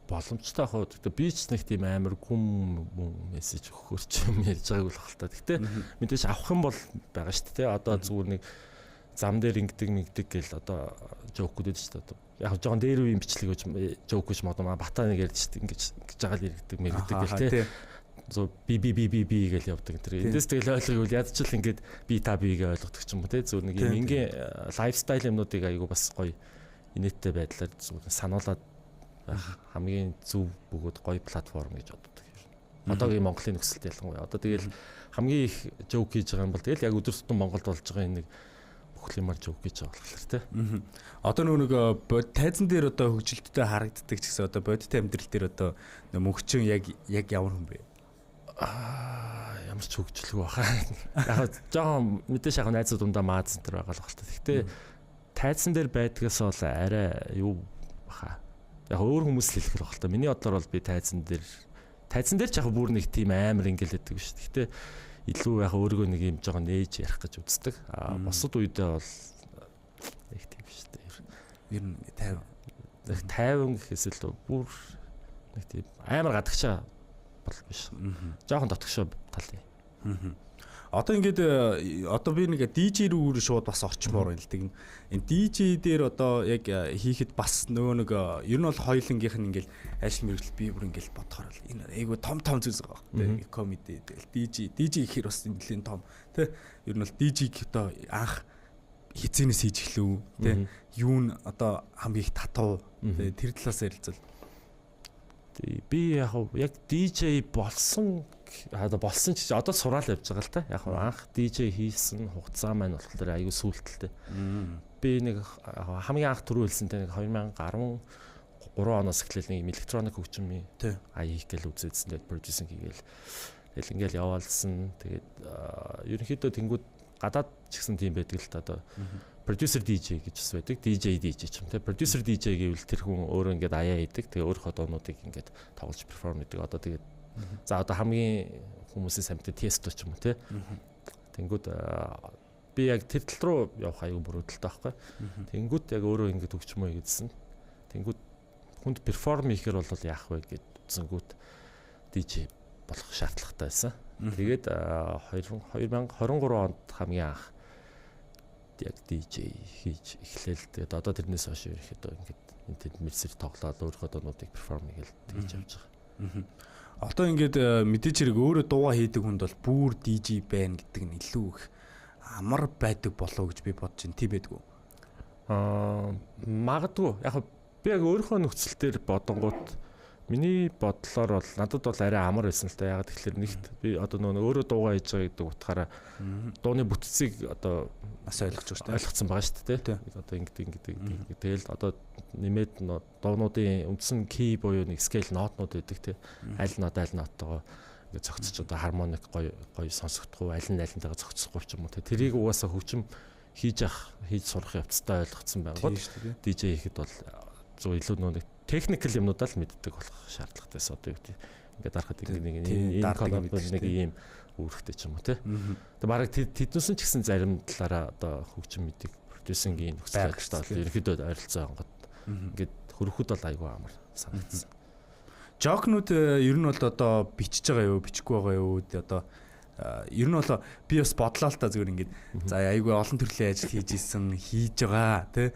Боломжтой яг гэхдээ би ч нэг тийм амар гүн мессеж өгөхөрч юм ярьж байгааг л хальтаа. Гэхдээ мэдээж авах юм бол байгаа шүү дээ. Одоо зүгээр нэг зам дээр ингэдэг гэл одоо жокууд шүү дээ. Яг жоохон дээр үеийн бичлэг гэж жоок гэж модоо бата нэг ярьж шүү дээ. Ингэж жагаал иргэдэг гэл те. Зо би гэл явдаг энэ. Эндээс тэгэл ойлгохгүй яд ч л ингээд би та бигээ ойлгодог ч юм уу те. Зөв нэг юм ингийн лайфстайл юмнуудыг айгу бас гоё инээдтэй байдлаар зүгээр сануулад хамгийн зөв бөгөөд гоё платформ гэж боддог. Одоогийн Монголын нөхцөлд ялангуяа. Одоо тэгэл хамгийн их жоок хийж байгаа юм бол тэгэл яг өдөр тутам Монголд болж байгаа энэ нэг бүх юмар жоок гэж байгаа болохоор те. Одоо нэг тайзан дээр одоо хөгжилттэй харагддаг ч гэсэн одоо бодиттой амьдрал дээр одоо мөнхчин яг ямар хүн бэ? Ямар ч хөгжлөг баха. Яг жоохон мэдээж яг найзууд дундаа мааз энэ байгаа л байна. Гэхдээ тайзан дээр байдгаас бол арай юу баха. Яг өөр хүмүүс л хэлэх л байна. Миний бодлоор бол би тайзан дээр ч яг бүр нэг тийм амар ингээл байдаг шүү дээ. Гэхдээ илүү яг өөрийгөө нэг юм жоохон нээж ярих гэж үздэг. Босод үедээ бол нэг тийм шүү дээ. Ер нь 50 гэхээс л бүр нэг тийм амар гадагшаа бол биш. Жоохон дотгошоо тал юм. Одоо ингээд одоо би нэг DJ рүү шууд бас орчмоор байна л тийм. Энэ DJ дээр одоо яг хийхэд бас нөгөө нэг ер нь бол хоёулангийнх нь ингээл ажил мэргэжил би бүр ингээл бодохоор энэ айгу том зүйлс байгаа байхгүй. Комеди тэгэл DJ гэхэр бас нэлийн том тий. Ер нь бол DJ одоо анх хизэнээс хийж эхлэв тий. Юу н одоо хамгийн их татав тий. Тэр талаас ярилцвал би яг DJ болсон ч одоо сураал явж байгаа л та. Яг анх DJ хийсэн хугацаа маань болохоор аюу сүүлтэлтэй. Би нэг хамгийн анх түрүү хэлсэнтэй нэг 2013 оноос эхлээл нэг электроник хөгжмийн аяг гэл үзээдсэн тэгээд продюсинг хийгээл Тэгэл ингээл яваалсан. Тэгээд ерөнхийдөө тэнгууд гадаад ч гэсэн тийм байдаг л та одоо producer DJ гэж бас байдаг. DJ ч юм те. Producer DJ гэвэл тэр хүн өөрөө ингээд аяа хийдэг. Тэгээ өөрийнхөө доонуудыг ингээд тоглож перформ хийдэг. Одоо тэгээд за одоо хамгийн хүмүүсийн самтын Tiesto ч юм уу те. Тэнгүүд би яг тэр тал руу явах аюу бүрүүдэлтэй байхгүй. Тэнгүүд яг өөрөө ингээд хөгжмөө гэдсэн. Тэнгүүд хүнд перформ хийхээр бол яах вэ гэд үзэнгүүт DJ болох шаардлагатай байсан. Тэгээд 2023 онд хамгийн анх яг DJ хийж эхлээл. Тэгээд одоо тэрнээс хойш ерөөхдөө ингээд интернет мэрсэр тоглоод өөрийнхөө доонуудыг перформ хийгээл тэгж явж байгаа. Одоо ингээд мэдээж хэрэг өөрөө дуугаа хийдэг хүнд бол бүр DJ байна гэдэг нь илүү их амар байдаг болов гэж би бодож байна. Тийм байдгүй. Магадгүй. Яг би яг өөрийнхөө нөхцөл дээр бодонгууд миний бодлоор бол надад бол арай амар байсан л та. Яг тэгэхээр нэгт би одоо өөрөө дуугаа хийж байгаа гэдэг утгаараа дууны бүтцийг одоо бас ойлгоцсон байгаа шүү дээ. Одоо ингэдэг. Тэгэл одоо нэмээд дуунуудын үндсэн key буюу нэг scale нотнууд байдаг те. Аль ноттойгоо ингээд зогцож одоо хармоник гоё сонсогдохгүй аль найлантайгаа зогцохгүй ч юм уу те. Тэрийг угаасаа хөгжим хийж сурах явцтай ойлгоцсон байгаа. DJ хийхэд бол зөв илүү нэг техникэл юмнуудаа л мэддэг болох шаардлагатайс одоо юу гэдэг. Ингээд дарахад энэ коллаб нэг ийм үүрэгтэй ч юм уу те. Тэгээ бараг тэднээс ч гэсэн зарим талаараа одоо хөгжим мэддэг продюсингийн нөхцөл байдалтай бол ерөнхийдөө ойролцоо онгод ингээд хөрөхөд бол айгүй амар санагдсан. Жокнууд ер нь бол одоо бичиж байгаа юу, бичихгүй байгаа юу одоо ер нь бол би бас бодлоо л та зүгээр ингээд за айгүй олон төрлийн ажил хийж исэн, хийж байгаа тий.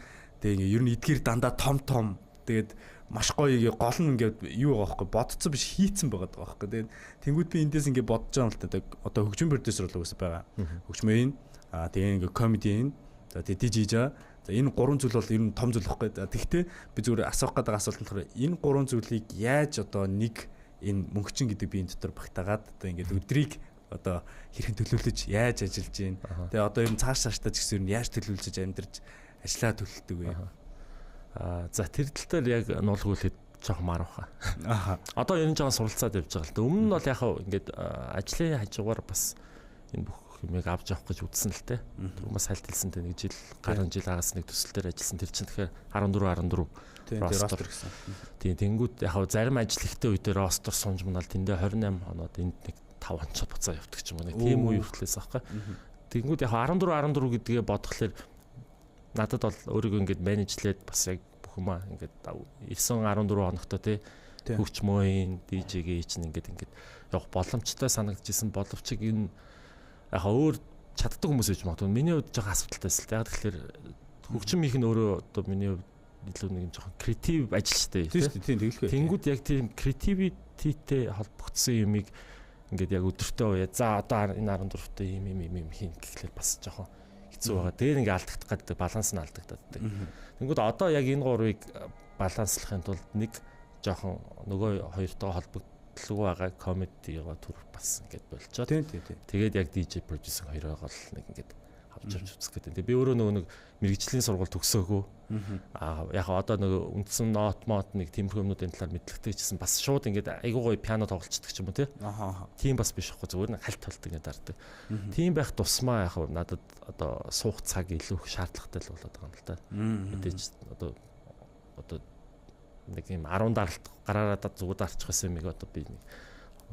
Тэгээ ер нь эдгээр дандаа том тэгээд маш гоё гол нь ингээд юу байгаа байхгүй бодцсон биш хийцэн байгаа байхгүй. Тэгээд тэнгууд би эндээс ингээд бодож байгаа юм л та одоо хөгжим продюсер бол үгүйс байгаа. Хөгжмөө тэгээ ингээд комеди за тэгээ DJ жаа. За энэ гурван зүйл бол ер нь том зүйл байхгүй. Тэгвэл би зүгээр асуух гэдэг асуулт нь болохоор энэ гурван зүйлийг яаж одоо нэг энэ мөнгөчин гэдэг биеийн дотор багтаагаад одоо ингээд өдрийг одоо хэрхэн төлөвлөж яаж ажиллаж гин. Тэгээ одоо ер нь цаашдаа ч гэсэн ер нь яаж төлөвлөж амьдарч ажиллаа төлөвлөдөг вэ? За тэр тал дээр яг нуулгуулээд жоохон марууха. Одоо ер нь жоохон суралцаад явж байгаа л да. Өмнө нь бол яг ингээд ажлын хажуугаар бас энэ бүх юмыг авч явах гэж үзсэн л те. Түрмээс хальт хэлсэнтэй нэг жил гаруй жил агаас нэг төсөл дээр ажилласан. Тэр чинь тэгэхээр 14 ростер гэсэн. Тийм тэнгууд яг зарим ажил ихтэй үе дээр ростер сунжмнал тэндээ 28 хоноод энд нэг 5 онцод буцаа явдаг ч юм уу. Тийм үе хүртлээс аахгүй. Тэнгууд яг 14 гэдгээ бодглохлоор надад бол өөрийгөө ингээд менежлээд бас яг бүх юм ингээд 9-14 хоногтой тий хөгжмөөийн DJ-гээ чинь ингээд явах боломжтой санагдчихсэн боловч энэ яг өөр чаддаг хүмүүс гэж магадгүй. Миний хувьд жоохон асуудалтай байсан. Яг тэгэхээр хөгжим их нь өөрөө одоо миний хувьд илүү нэг юм жоохон креатив ажил шүү дээ. Тийм тэгэлгүй. Тэнгүүд яг тийм креативититэй холбогдсон юмыг ингээд яг өдөртөө уяа. За одоо энэ 14-т ийм хийн гэхлээр бас жоохон хэцүү байгаа. Дээр ингээд алдагдах гэдэг баланс нь алдагдаад. Тэнгүүд одоо яг энэ гурвыг баланслахын тулд нэг жоохон нөгөө хоёртойгоо холбогдлого байгаа комедигаа төр бас ингээд болчоод. Тэгээд яг DJ producer хоёроо гол нэг ингээд авч үзэх гэдэг. Би өөрөө нөгөө нэг мэрэгжлийн сургууль төгсөөгөө. Яг одоо нөгөө үндсэн нот нэг тиймэрхүү юмнуудын талаар мэдлэгтэй гэсэн бас шууд ингээд айгуу гоё пиано тоглолцдог ч юм уу тий. Тийм бас биш байхгүй зүгээр нэг хальт толт ингээд дардаг. Тийм байх тусмаа яг надад одоо суух цаг илүү их шаардлагатай л болоод байгаа юм л та. Мэдээж одоо нэг юм 10 даралт гараараа зүгд арчих гэсэн юмыг одоо би нэг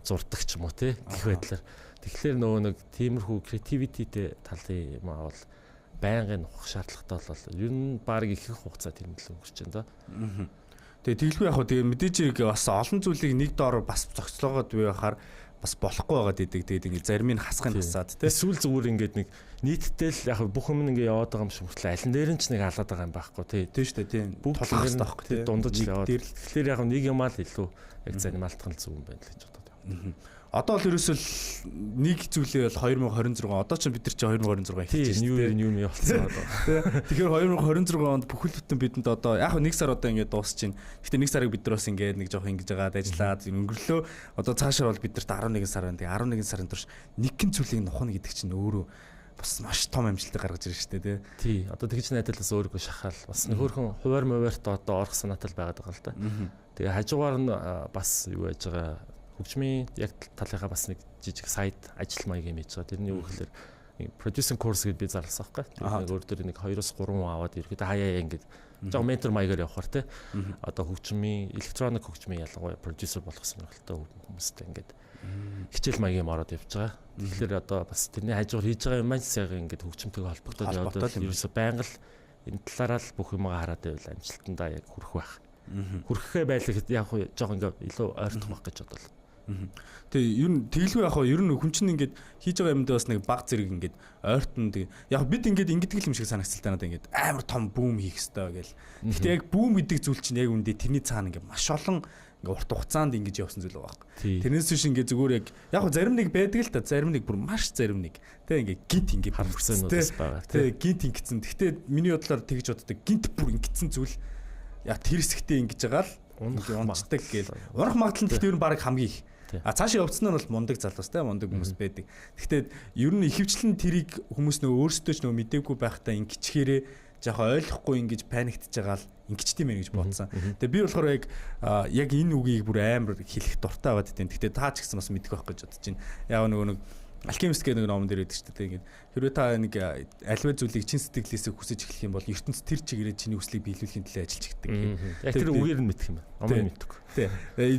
зурдаг ч юм уу тий гэх байдлаар тэгэхээр нөгөө нэг тиймэрхүү креативититэй талын юм аа бол байнгын ухах шаардлагатай бол ер нь баг их хугацаа тэр нь л өнгөрч байна да. Тэгээ тэгэлгүй яг хөө тэгээ мэдээж бас олон зүйлийг нэг доор бас зохицлоогоод байхаар бас болохгүй байгаад идэг. Тэгээд ингээд зарим нь хасахын хасаад тий эсвэл зүгээр ингээд нэг нийтдээ л яг бүх юм ингээд яваад байгаа юм шиг мөртлөө аль нэрэн ч нэг алаад байгаа юм байхгүй тий. Тийм шүү дээ тий. Бүгд тулгаартай байхгүй тий. Дундаж л яваад. Тэгэхээр яг нэг юм аа л илүү яг занималтхан зөв юм байна л гэж боддог. Одоо л ерөөсөө нэг зүйлээ бол 2026 одоо ч бид нар чи 2026 эхэлж байна. New year болсон одоо. Тэгэхээр 2026 онд бүхэл бүтэн бидэнд одоо яг нэг сар одоо ингээд дуусч байна. Гэхдээ нэг сарыг бид нар бас ингээд нэг жоох ингэж жагаад ажиллаад өнгөрлөө. Одоо цаашаа бол бидэрт 11 сар байна. Тэгээ 11 сарын турш нэгэн зүйлийг нухна гэдэг чинь өөрөө бас маш том амжилтыг гаргаж ирж штэ тий. Одоо тэгж найдалаас өөрийгөө шахаал бас нөхөрхөн хуваар муваарт одоо орох санаатай байгаад байгаа л да. Тэгээ хажуугаар нь бас юу яаж байгаа хөгжмийн яг талынхаа бас нэг жижиг сайд ажил маяг юм хийж байгаа. Тэрний үг гэхээр producing course гэдээ би зарласан байхгүй. Тэгээд өөр дөр нэг 2-3 аваад ерөөдөө хаяа ингээд жоо ментор маягаар явахаар те. Одоо хөгжмийн электроник хөгжмийн ялангуяа продюсер болох сонирхолтой хүмүүстэй ингээд хичээл маягийн ороод явж байгаа. Тэгэхээр одоо бас тэрний хажуугаар хийж байгаа юм маань яг ингээд хөгжмөнтэйг холбогдоод яваад ерөөсө байнга л энэ талаараа л бүх юмгаа хараад байвал амжилтандаа яг хүрэх байх. Хүрхээ байлаа яг жоох ингээд илүү ойртох байх гэж бодлоо. Тэгээ ер нь тэглгүй яг ер нь хүн чинь ингээд хийж байгаа юмдаа бас нэг баг зэрэг ингээд ойртон тэгээ яг бид ингээд ингэдэг юм шиг санагцал танаад ингээд амар том бүүм хийх хэрэгтэй гэл. Гэхдээ яг бүүм гэдэг зүйл чинь яг үндэ тэрний цаана ингээд маш олон ингээд урт хугацаанд ингэж явсан зүйл байгаа байхгүй. Тэрнээс биш ингээд зүгээр яг зарим нэг байдаг л та зарим нэг бүр маш зарим нэг тэгээ ингээд гинт ингээд харцсан нүдэс байгаа. Тэгээ гинт ингэсэн. Гэхдээ миний бодлоор тэгж боддог гинт бүр ингэсэн зүйл яг тэр хэсэгтээ ингэж байгаа л унцдаг гэл. Урах магадлал нь гэхдээ ер нь баг хамгийн их. Цаашаа явцсан нь бол мундаг залуустай мундаг хүмүүс байдаг. Гэхдээ ер нь ихэвчлэн тэрийг хүмүүс нөгөө өөрсдөө ч нөгөө мэдээгүй байхдаа ингэчхээрээ жоохон ойлгохгүй ингэж паниктж байгаа л ингэчтэй мэн гэж бодсон. Тэгээ би болохоор яг энэ үгийг бүр амар хэлэх дуртай байгаад байна. Гэхдээ та ч гэсэн бас мэдэх байх гэж бодож байна. Яг нөгөө алхимист гэдэг нэг номон дээр байдаг шүү дээ. Хэрвээ та нэг альва зүйлийг чин сэтгэлээсээ хүсэж эхлэх юм бол ертөнц тэр чигээрээ чиний хүслийг биелүүлэхийн төлөө ажиллаж гитдэг. Яг тэр үгээр нь мэдэх юм байна. Омын мэддэг. Тий.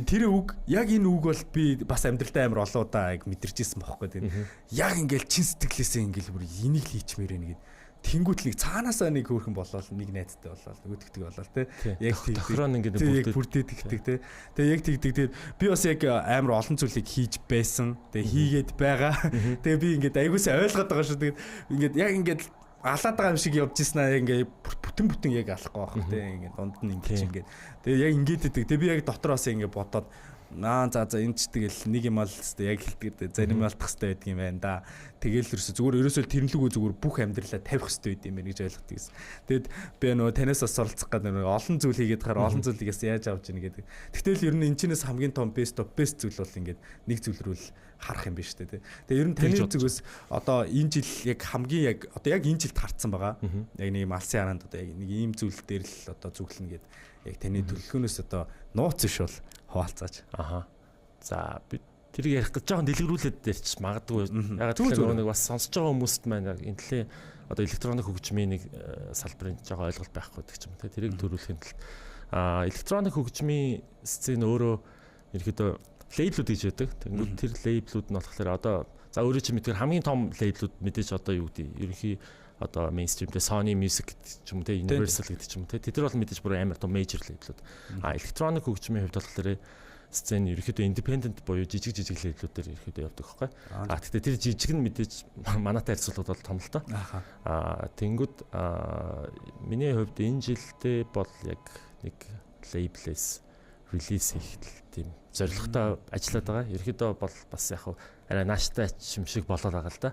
Тэр үг яг энэ үг бол би бас амьдралдаа амар олон удаа яг мэдэрчээсэн бохоггүй тийм. Яг ингээл чин сэтгэлээсээ ингээл бүр энийг л хийчмээр байна гэдэг. Тэнгүүтлийг цаанаасаа нэг хөөрхөн болоод нэг найзтай болоод нөгөөдөгдөг болоод тий. Яг тохирон ингээд бүрдээдэг тий. Тэгээ яг тэгдэг тий. Би бас яг амар олон зүйлийг хийж байсан. Тэгээ хийгээд байгаа. Тэгээ би ингээд аягуулсаа ойлгоод байгаа шүү. Тэгээд ингээд яг ингээд алаад байгаа юм шиг явж ирсэн аа ингээд бүтэн яг алахгүй байх тий. Ингээд дунд нь ингээд ингээд. Тэгээ яг ингээд идэг. Тэгээ би яг дотроос ингээд бодоод за энэ ч тэгэл нэг юм аа л тест яг хэлдэг зарим алдах хэрэгтэй байдаг юм байна да. Тэгэл ерөөсөө тэрнлэгөө зүгээр бүх амьдралаа тавих хэрэгтэй байд юм байна гэж ойлгодог гэсэн. Тэгэд би нөгөө танаас бас оролцох гэдэг нөгөө олон зүйл хийгээд хахаар олон зүйлээс яаж авч ийн гэдэг. Тэгтэл ер нь энэ чинээс хамгийн том best зүйл бол ингээд нэг зүйл рүү л харах юм байна шүү дээ. Тэгээ ер нь таны зүгээс одоо энэ жил яг хамгийн яг одоо яг энэ жилд харцсан байгаа. Яг нэг юм алсын хараанд одоо яг нэг ийм зүйл дээр л одоо зүглэнэ гэд яг таны төлөвлөгөөнөөс одоо нууц биш бол хуваалцаач. За би тэрийг ярих гэж жоохон дэлгэрүүлээд ярьчих магадгүй. Ягаад гэвэл нэг бас сонсож байгаа хүмүүст маань яг энэ төлөө одоо электроник хөгжмийн нэг салбарын жоохон ойлголт байхгүй гэдэг юм те. Тэрийг төрүүлэхийн тулд электроник хөгжмийн сцен өөрөө ерөөдөө лейблүүд гэж байдаг. Тэнгүүд тэр лейблүүд нь болохоор одоо за өөрөө чи мэдгээр хамгийн том лейблүүд мэдээж одоо юу гэдэг ерөнхий одоо мейнстримтэй Sony Music гэдэг ч юм те Universal гэдэг ч юм те тэд нар бол мэдээж бүр амар том major лейблүүд. Электроник хөгжмийн хувьд болохоор сцен ерөөхдөө independent буюу жижиг лейблүүдээр ерөөхдөө явдаг байхгүй. Гэхдээ тэр жижиг нь мэдээж манайтай харьцуулбал бол том л доо. Тэнгүүд миний хувьд энэ жилдээ бол яг нэг лейблээс релиз хийх тийм зорилготой ажиллаад байгаа. Ерөөхдөө бол бас яг арай нааштай юм шиг болоод байгаа л да.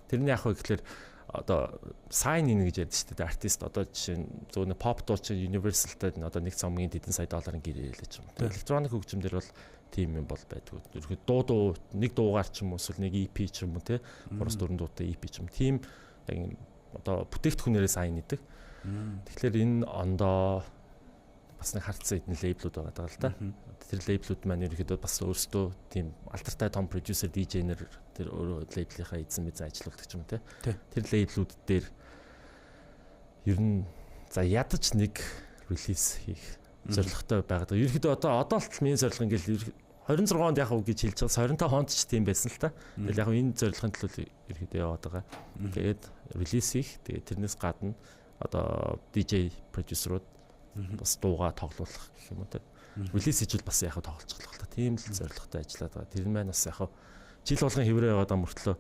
Тэрний яг гэхэлэр одоо сайн ин гэж ярьдаг шүү дээ артист одоо жишээ нь зөв нэг pop дуу чинь Universal-тай одоо нэг цомгийн хэдэн сая долларын гэрээ хэлж юм. Электроник хөгжмөндөр бол тийм юм бол байдгүй. Ерөөхдөө дуу нэг дуугаар ч юм уу эсвэл нэг EP ч юм уу те 3-4 дуутай EP ч юм. Тийм яг одоо бүтээгдэхүүнээрээ сайн идэг. Тэгэхээр энэ ондоо бас нэг хардсан эдний лейблүүд байгаа даа л да. Тэр лейблүүд маань ерөөхдөө бас өөрсдөө тийм алтартай том продюсер DJ нэр тэр өөрөө лейблийнхаа эзэн мэзэн ажилладаг ч юм те. Тэр лейблүүд дээр ер нь за ядаж нэг релиз хийх зорилготой байгаад. Ерөөхдөө одоо л миний зорилго ингээл 26 онд яг гэж хэлж байгаа. 25 онд ч тийм байсан л та. Тэгэл яг энэ зорилгын төлөө ерөөхдөө яваад байгаа. Тэгээд релиз хийх. Тэгээд тэрнээс гадна одоо DJ продюсерууд бас дуугаа тоглуулах гэх юм уу те. Релиз хийж бас яг тоглож болох та. Тийм л зорилготой ажиллаад байгаа. Тэр нь маань бас яг жил болгон хэврээ яваад байгаа мөртлөө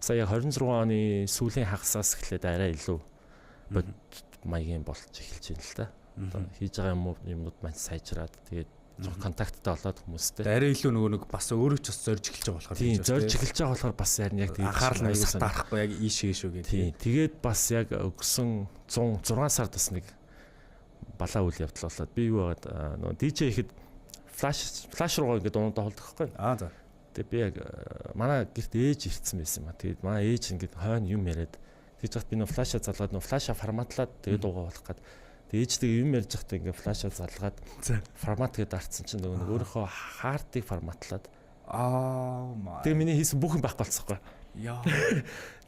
сая 26 оны сүүлийн хагасаас эхлээд арай илүү бод маягийн болж эхэлж байна л та. Одоо хийж байгаа юмнууд маань сайжраад тэгээд зөв контакттай болоод хүмүүстэй. Арай илүү нөгөө бас өөрөө ч бас зорж эхэлж байгаа болохоор тийм зорж эхэлж байгаа болохоор бас харин яг тэгээд анхаарал аюул сатарахгүй яг ийшээ шүү гэдэг. Тийм тэгээд бас яг өнгөрсөн 106 сард бас нэг балаа үйл явдал болоод би юу байгаад нөгөө DJ ихэд флаш руугаа ингээд дуунуудаа холдох байхгүй. За. Тэгээд би яг манай гэрт ээж ирсэн байсан юм а. Тэгээд манай ээж ингээд хойно юм яриад тэгж хат би нөгөө флаша залгаад нөгөө флаша форматлаад тэгээд дуугаа болох гээд Тэгээ ээжтэйгээ юм ярьж байхдаа ингээ флашаа залгаад формат гэдээ дарцсан чинь нөгөө өөрийнхөө хардыг форматлаад тэгээ миний хийсэн бүх юм байхгүй болцсохгүй. Яа.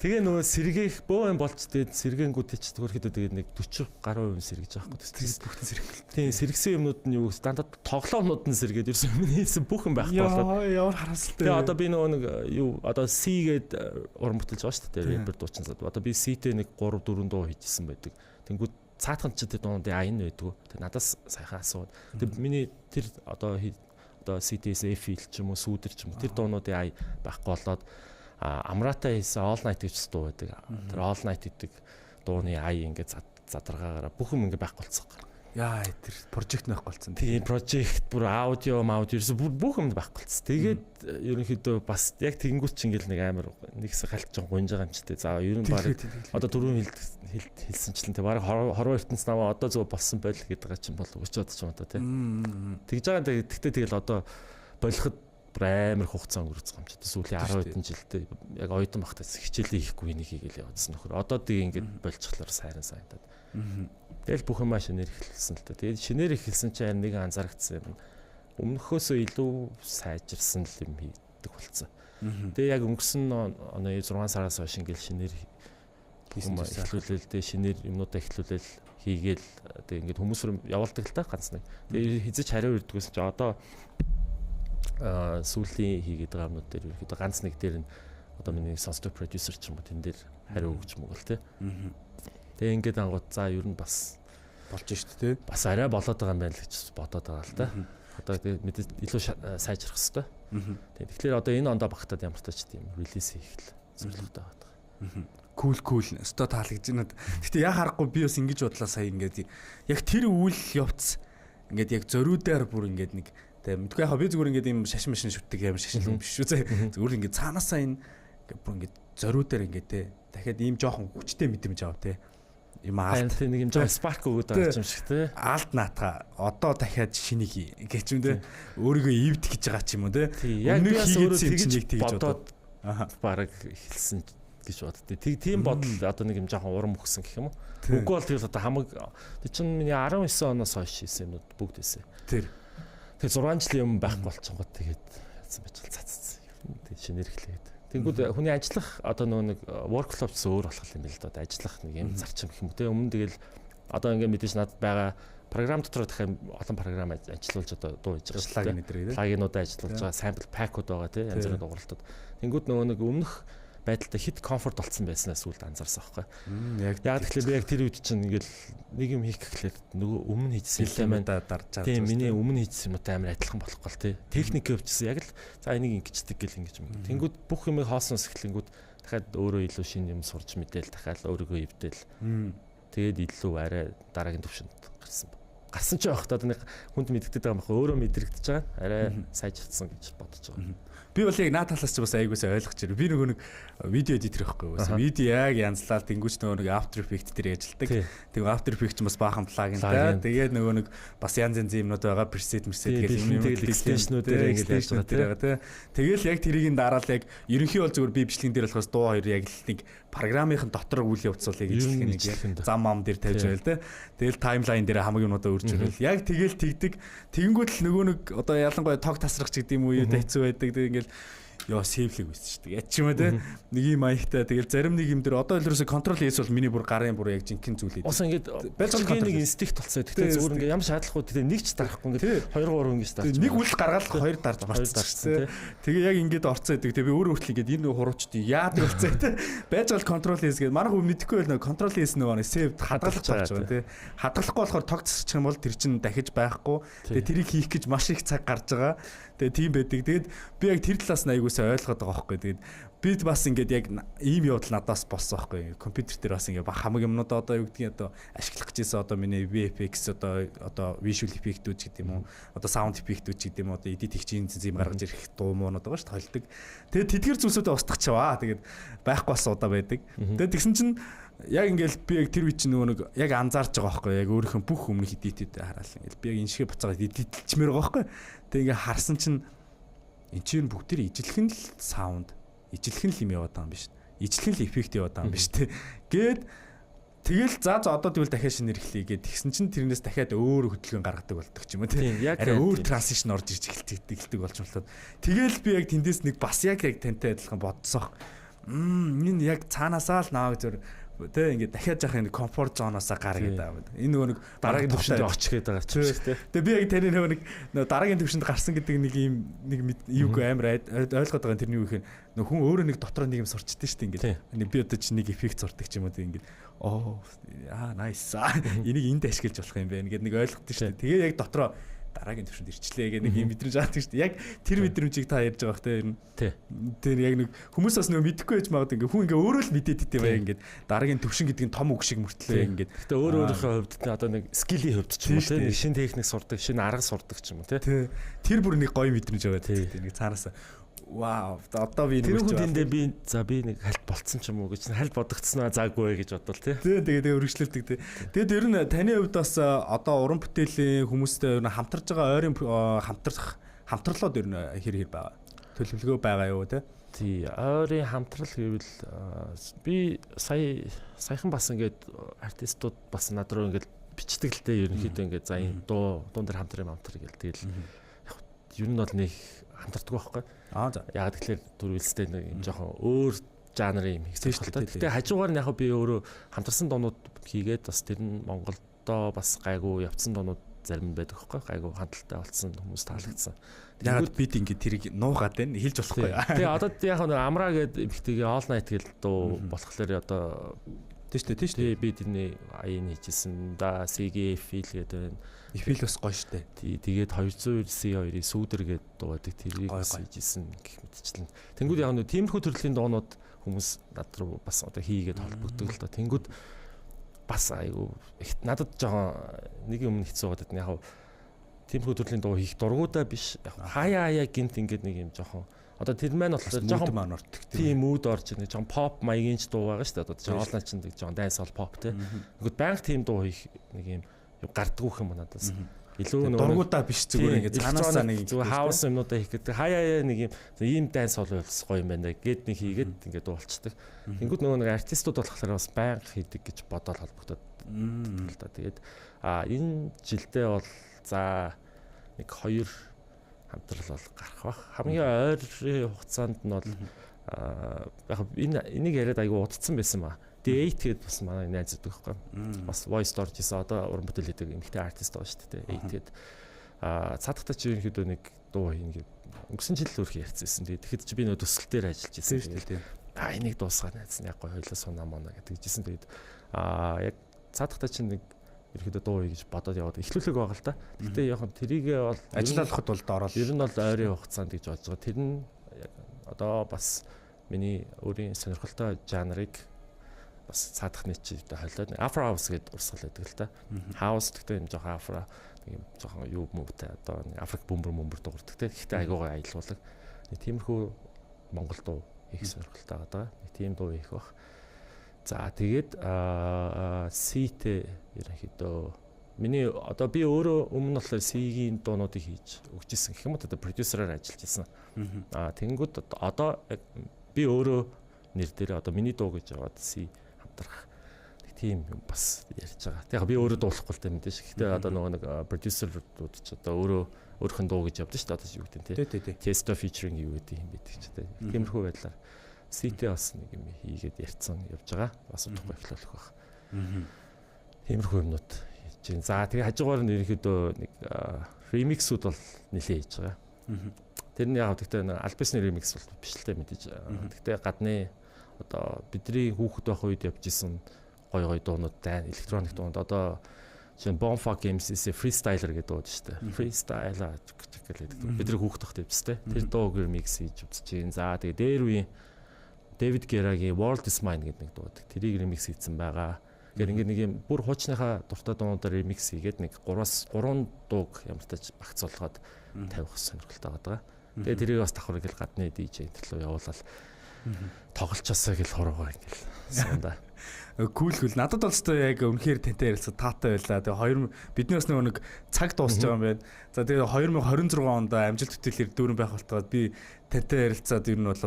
Тэгээ нөгөө сэргээх бөө юм болж тэгээд сэргээнгүүтээ ч төрөхдөө тэгээд нэг 40 гаруй % сэргэж байгаа байхгүй. Тэгээд бүтэн сэргэлт. Тийм сэргсэн юмнууд нь юу стандарт тоглоомнууд нь сэргээд ерөөсөн миний хийсэн бүх юм байхгүй болоод. Ямар харамсалтай. Тэгээ одоо би нөгөө нэг юу одоо C гээд уран бүтээлж байгаа шүү дээ. Рэпер дуучин зад. Одоо би C-тэй нэг 3 4 дуу хийжсэн байдаг. Тэнгүүд цаатхан ч тэр дуунуудын аян байдгүй. Тэгээ надаас сайхан асууд. Тэгээ миний тэр одоо C-ээс F-ил ч юм уу сүүдэр ч юм уу тэр дуунуудын ая байхгүй болоод Амрата хийсэн All Night гэж дуу байдаг. Тэр All Night гэдэг дууны ая ингээд задаргаагаараа бүх юм ингээд байхгүй болцсон. Яа тэр прожект байхгүй болцсон. Тийм прожект бүр аудио бүх юм байхгүй болцсон. Тэгээд ерөнхийдөө бас яг тэгэнгүүт ч ингээд нэг амар нэгс галтж гонж байгаа юм ч тий. За ер нь баг одоо дөрөв хэлсэнчлэн тий. Бараг хорвоо ертөнц наваа одоо зөв болсон байл гэдэг чинь бол өчөөд ч юм одоо тий. Тэгж байгаа. Тэгтээ тэгэл одоо болоход амар хугацаа өнгөрцөн юм ч гэсэн сүүлийн 10 хэдэн жилдээ яг оюутан багтаас хичээлээ хийхгүй энийг хийгээл явуулсан нөхөр. Одоо тийг ингээд болчихлоор сайран санагдаад. Тэгэл бүх юм шинээр эхэлсэн л та. Тэгээд шинээр эхэлсэн чинь нэг анзаарчихсан юм. Өмнөхөөсөө илүү сайжирсан л юм хийдэг болцсон. Тэгээ яг өнгөрсөн оны 6 сараас хойш ингээд шинээр эхлүүлэл дээ шинээр юмнуудаа эхлүүлэл хийгээл тэгээ ингээд хүмүүс явуулдаг л та ганц нэг. Тэгээ хизэж хариу ирдгээс чи одоо сүүлийн хийгээд байгаа юмнууд дээр ерөөдөө ганц нэг дээр нь одоо миний сонсдог продюсер ч юм уу тэн дээр хариу өгч мөгөл те. Тэгээ ингээд ангууд за ер нь бас болж штэ те. Бас арай болоод байгаа юм байна л гэж бодоод байгаа л та. Одоо тэгээ мэдээ илүү сайжрах хэрэгтэй. Тэгэхээр одоо энэ ондоо багтаад ямар ч тийм релиз хийх л зорилготой байгаа. Кул өстой таалагдж байна. Гэтэ яа харахгүй би бас ингэж бодлаа сая ингээд яг тэр үйл явц ингээд яг зориудаар бүр ингээд нэг мэдгүй яхаа би зүгээр ингээд юм шашин машин шүтдэг юм шашин биш шүү зэ. Зүгээр ингээд цаанаасаа энэ бүр ингээд зориудаар ингээд те. Дахиад ийм жоохон хүчтэй мэдрэмж аваа те. Ийм алт нэг юм жоохон спарк өгöd байгаа юм шиг те. Алт наатга одоо дахиад шинийг гэж юм те. Өөрийгөө ивд гэж байгаа ч юм уу те. Өмнөх хийгээдсэн тэгж бодоод бараг эхэлсэн гэж боддөө. Тийм бодол одоо нэг юм жоохон урам өгсөн гэх юм уу. Үгүй бол тэгэл одоо хамаг тий чин миний 19 оноос хойш хийсэн юмуд бүгд эсэ. Тэр 6 жилийн өмнө байхгүй болчихгоо тэгээд яцсан байж цацсан. Тэгээд шинээр эхлээд. Тэнгүүд хүний ажиллах одоо нэг workflow ч өөр болох юм байл л да. Ажиллах нэг юм зарчим гэх юм. Тэгээ өмнө тэгэл одоо ингээд мэдээж надад байгаа програм дотор дахин олон програм ажиллуулж одоо дуу хийж байгаа. Плагинуудаа ажиллуулж байгаа, sample pack-уд байгаа тий янз бүрийн дууралтад. Тэнгүүд нэг өмнөх байдалтай хит комфорт болцсон байснаас үлд анзаарсан байхгүй. Яг тэгэхээр би яг тэр үед чинь ингээл нэг юм хийх гэхлээр нөгөө өмнө хийжсэн юм байна дарж байгаа. Тийм миний өмнө хийжсэн юмтай амар адилхан болохгүй л тий. Техник өвчсөн яг л за энийг ингэждэг гэл ингэж юм. Тэнгүүд бүх юмыг хаосноос эхлэнгүүд дахиад өөрөө илүү шинэ юм сурч мэдээл дахиад өөрийгөө эвдээл. Тэгээд илүү арай дараагийн төвшөнд гарсан ч байх та нэг хүнд мэддэгдэж байгаа юм байна. Өөрөө мэдрэгдэж байгаа. Арай сайжирсан гэж бодож байгаа. Би бол яг наа талаас ч бас айгуусаа ойлгож байна. Би нөгөө нэг видео эдитер байхгүй юу? Видео яг янзлал тэнгуүч нөгөө нэг After Effects дээр ажилладаг. Тэгээ After Effects ч бас баахан плагин та. Тэгээд нөгөө нэг бас янз янзын юмнууд байгаа preset гэх юм extension-ууд дээр ингэж яаж байгаа тий. Тэгэл яг тэрийг дараал яг ерөнхий бол зүгээр би бичлэгэн дээр болохоос дуу хоёр яг л нэг програмын дотор үйл явц бол яг нэг зам ам дээр тавьж байл тий. Тэгэл таймлайн дээр хамаг юмудаа өрж ирэл. Яг тэгэл тэгдэг. Тэгэнгүүт л нөгөө нэг одоо ялангуяа тог тасрах ч гэдэг юм уу хэцүү байдаг. Тэгэл ёо сейвлэг байсан шүү дээ. Яд ч юм аа те. Нэг юм маягтай. Тэгэл зарим нэг юм дээр одоо л ерөөсө контрол хийс бол миний бүр гарын бүр яг жинхэнэ зүйл хийдэг. Ус ингээд байлцгийн нэг инстинкт толцоо. Тэгтээ зүгээр ингээд ямар шаардлагагүй тэгтээ нэг ч дарахгүй ингээд 2 3 ингэж дарчих. Нэг үл гаргаад хоёр дарж марцсан. Тэгээ яг ингээд орцоо идэг. Тэгээ би өөрөө хүртэл ингээд энэ хуруучдыг яадаг болцоо те. Байж бол контрол хийс гэдэг. Манайх мэдэхгүй байл нэг контрол хийс нөгөө сейв хадгалж байгаа те. Хадгалахгүй болохоор тог засчих юм бол тэр чинь дахиж байхгүй. Тэгээ тэрийг хийх гэж маш их цаг гарч байгаа. Тэгээ тийм байдаг. Тэгээд би яг тэр талаас нь аягуулсаа ойлгоод байгаа байхгүй. Тэгээд би бас ингээд яг ийм явдал надаас болсон байхгүй. Компьютер дээр бас ингээд хамаг юмнууд одоо юу гэдгийг одоо ашиглах гэжсэн одоо миний VFX одоо visual effect-үүд гэдэг юм уу. Одоо sound effect-үүд гэдэг юм уу. Одоо edit хийх чинь юм гаргаж ирэх дуу муунууд байгаа шүү дээ. Толдог. Тэгээд тэдгэр зүйлсүүдээ устгах чаваа. Тэгээд байхгүй бас удаа байдаг. Тэгээд тэгсэн чинь яг ингээл би яг тэр үе чинь нөгөө нэг яг анзаарч байгаа байхгүй. Яг өөрийнхөө бүх өмнөх edit-үүд хараал ингээл би яг энэ шиг буцаад edit-лчмээр байгаа байхгүй. Тэгээд ингээ харсан чинь энэ чинь бүгдээр ижлэх нь л саунд, ижлэх нь л юм яваад байгаа юм биш. Ижлэх нь л эффект яваад байгаа юм биш те. Гээд Тэгэл за одоо тэгвэл дахиад шинээр эхлэе гэд тэгсэн чинь тэрнээс дахиад өөр хөдөлгөөн гаргадаг болдог ч юм уу тийм. Арай өөр транзишн орж ирж эхэлдэг болж болоод. Тэгэл би яг тэндээс нэг бас яг тантай адилхан бодсоох. Энэ яг цаанаасаа л наваг зөр тэ ингээд дахиад яах нэг комфорт зоноосоо гар гэдэг аа. Энэ нөгөө нэг дараагийн төвшөнд очих гээд байгаа ч тийм. Тэгээ би яг таны нөгөө нэг дараагийн төвшөнд гарсан гэдэг нэг юм нэг юуг амар ойлгоод байгаа тэрний юу гэх юм хүн өөрөө нэг дотроо нэг юм сурчдээ шүү дээ ингээд. Би одоо чи нэг эффект сурдаг ч юм уу ингээд nice. Энийг энд ашиглаж болох юм байна гэдэг нэг ойлгохтой шүү дээ. Тэгээ яг дотроо дараагийн төвшөнд ирчлээ гэх нэг юм мэдрэмж авдаг шүү дээ. Яг тэр мэдрэмжийг та ярьж байгаа бах те. Тэр яг нэг хүмүүс бас нөгөө мэдэхгүй байж магадгүй ингээ хүн ингээ өөрөө л мэдээд идэв бай ингээд дараагийн төвшин гэдэг нь том үг шиг мөртлөө ингээд. Гэтэ өөрийнхөө хувьд одоо нэг скиллийн хувьд ч юм уу те. Нэг шинэ техник сурдаг, шинэ арга сурдаг ч юм уу те. Тэр бүр нэг гоё мэдрэмж байгаа те. Нэг цаанаасаа вау одоо би нэг хүндээ би нэг хальт болцсон ч юм уу гэж хальт бодогдсноо заагүй гэж бодвол тий. Тэгээ өргөжлөлдөг тий. Тэгэд ер нь таны хувьд бас одоо уран бүтээлийн хүмүүстэй ер нь хамтарж байгаа ойрын хамтралууд ер нь хэр байгаа. Төлөвлөгөө байгаа юу тий. Тий ойрын хамтрал гэвэл би саяхан бас ингээд артистууд бас над руу ингээд бичдэг л дээ ерөнхийдөө ингээд за энэ дуун дээр хамтрын гэл тэгэл ер нь бол нэг хамтардаг байхгүй. За. Яг тэгэхээр төрүүлстэй нэг юм жоохон өөр жанрын юм хэвчээ. Гэтэ хажуугаар нь яг би өөрөө хамтарсан дуунууд хийгээд бас тэр нь Монголдоо бас гайгүй явцсан дуунууд зарим байдаг байхгүй. Гайгүй хандлттай болсон хүмүүс таалагдсан. Яг бид ингээд тэрийг нуугаад байна хэлж болохгүй. Тэгээ одоо яг нэг амраа гэдэг эмхтэйгээ all night гэл дуу болохоор одоо тийм шүү дээ. Би тэрний аян хийжсэн да CGF фил гэдэг байна. Эфил бас гоё штэ. Тэгээд 209C2-ийн сүүдэр гэдэг дуу байдаг тэрийг хийжсэн гэх мэтчлэн. Тэнгүүд яг нэг тиймэрхүү төрлийн дуунууд хүмүүс над руу бас одоо хийгээд холбогддог л доо. Тэнгүүд бас айгу надад жоохон нэг юм хэцүү байгаад байна. Яг тиймэрхүү төрлийн дуу хийх дургуудаа биш. Яг хаяа гинт ингээд нэг юм жоохон одоо тэр маань болохоор жоохон тийм мууд орж ирнэ. Жоохон pop маягийн ч дуу байгаа шүү дээ. Одоо жоохон олночнд жоохон dance hall pop те. Ингээд банк тийм дуу хийх нэг юм гардгүйх юм надаас. Илүү нэг дургуудаа биш зүгээр ингээд цаанаасаа нэг зүгээр хаус юмнуудаа хийх гэдэг. Хаяа нэг ийм dance hall болсон гоё юм байна гэд нэг хийгээд ингээд дуулцдаг. Тэнгүүд нөгөө нэг артистууд болохоор бас банк хийдэг гэж бодоод холбогдоод л да. Тэгээд энэ жилдээ бол за нэг 2 хамтрал бол гарах бах. Хамгийн ойрын хугацаанд нь бол яг энийг яриад айгүй удцсан байсан ба. D8 гэдэг бас манай найз байдаг байхгүй. Бас voice storage гэсэн одоо уран бүтээл хийдэг эмэгтэй артист байгаа шүү дээ. 8 гэдэг цаадахтаа чи ерөнхийдөө нэг дуу хийнэ гэдэг. Өнгөрсөн жил л өөрхий ярьцсан. Тэгэхэд чи би нөө төсөл дээр ажиллаж байсан шүү дээ. Энийг дуусгаад найз нь яг гоё хойлоо сунаа мона гэдэг жисэн. Тэгээд яг цаадахтаа чи нэг ерөөдөө дуу гэж бодоод яваад эхлүүлэг байгаа л та. Гэтэ яг тэрийгээ бол ажиллахад бол доорол. Ер нь бол ойрын хугацаанд гэж бодож байгаа. Тэр нь одоо бас миний өөрийн сонирхолтой жанрыг бас цаадах нийтчтэй хойлоод Afro House гэдэг урсгал байдаг л та. House гэхдээ юм жоохон Afro нэг юм жоохон юу мөвтэй одоо Африк бөмбөр дуурдаг те. Гэхдээ айгуугаа аялуулдаг. Нэг тиймэрхүү Монгол дуу их сонирхолтой байгаа. Нэг тийм дуу их бах. За тэгээд C-тэй ерөнхийдөө миний одоо би өөрөө өмнө нь болохоор C-ийн дуунуудыг хийж өгчээсэн гэх юм уу одоо продюсераар ажиллаж байсан. Тэнгүүд одоо би өөрөө нэр дээр одоо миний дуу гэж яваад C хамтрах тийм юм бас ярьж байгаа. Тэгээ би өөрөө дуулахгүй л юм дээш. Гэхдээ одоо нөгөө нэг продюсерууд ч одоо өөрөө өөрхөн дуу гэж явдаг шүү дээ. Одоо юу гэдэг тийм. Testo featuring юу гэдэг юм бэ гэж тийм. Тиймэрхүү байдлаар C-тэй бас нэг юм хийгээд ярьцсан явж байгаа. Бас удахгүй эхлүүлэх баг. Тиймэрхүү юмнууд хийж байна. За тэгээ хажуугаар нь ерөнхийдөө нэг ремиксүүд бол нэлээд хийж байгаа. Тэрний яг гэхдээ альбисны ремикс бол биш л дээ мэдээж. Гэхдээ гадны одоо бидний хүүхэд байх үед явж исэн гой дуунууд байна. Электроник дуунууд одоо чинь Bonfa Games freestyler гэдэг дуу шүү дээ. Freestyler гэдэг. Бидний хүүхэд тахт явжтэй. Тэр дууг ремикс хийж үзэж байна. За тэгээ дээр үе David Guerra-гийн World Is Mine гэдэг нэг дуу. Тэрийг ремикс хийсэн байгаа. Тэгэхээр ингээд нэг юм бүр хуучныхаа дуртай дуунуудаар ремикс хийгээд нэг 3 дууг ямар тач багцуулгаад тавих сонирхолтой байгаа. Тэгээ тэрийг бас давхар ингээл гадны DJ төлөө явуулаад тоглолчосоо гэл хорогоо ингээл сунда. Кул надад бол ч яг үнэхээр тантай ярилцсан таатай байлаа. Тэгээ бидний бас нэг цаг дуусч байгаа юм байна. За тэгээ 2026 онд амжилт бүтээлээр дүүрэн байх болтойгоо би тантай ярилцаад ер нь бол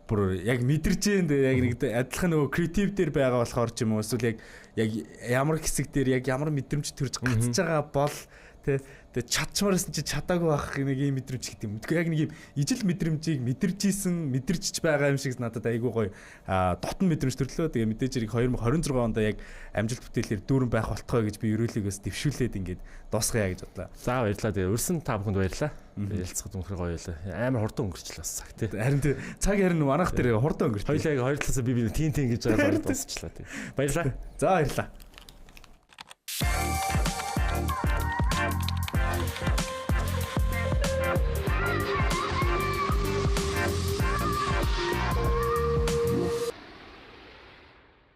бүр яг мэдэрч яг нэг адилхан нөгөө креатив дээр байгаа болохоор ч юм уу эсвэл яг ямар хэсэг дээр яг ямар мэдрэмж төрж гацж байгаа бол тэгээ чадчмаарсан чи чадаагүй байх нэг юм мэдрэмж гэдэг юм. Тэгэхээр яг нэг юм ижил мэдрэмжийг мэдэрч байгаа юм шиг надад айгүй гоё дотн мэдрэмж төрлөө. Тэгээ мэдээж хэрэг 2026 онд яг амжилт бүтээлээр дүүрэн байх болтгой гэж би ерөөлийгөөс дэвшүүлээд ингээд дуусгая гэж бодлоо. За баярлалаа. Тэгээ урьсан та бүхэнд баярлалаа. Ярилцахад үнэхээр гоё байлаа. Амар хурдан өнгөрчлээ бас цаг тий. Харин цаг манах дээр хурдан өнгөрч. Хоёлаа яг хоёр талаас би тийм гэж байгаа дуусчлаа тий. Баярлалаа. За баярлалаа.